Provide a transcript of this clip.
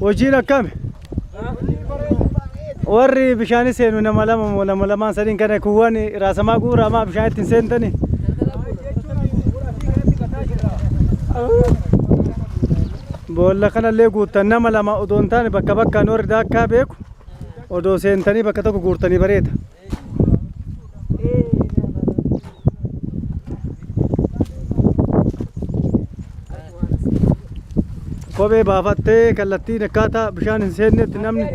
Hojiin akkami? Warri bishaan seenu nama lama sadiin kana kuwwan raasamaa guuramaa bishaan ittiin seentanii. Boolla kanallee guuttan nama lama odoo hin taane bakka bakkaan warri daakkaa beeku odoo seentanii bakka tokko guurtanii bareeda. Kophee baafattee kallattiin akkaataa bishaan hin seennetti namni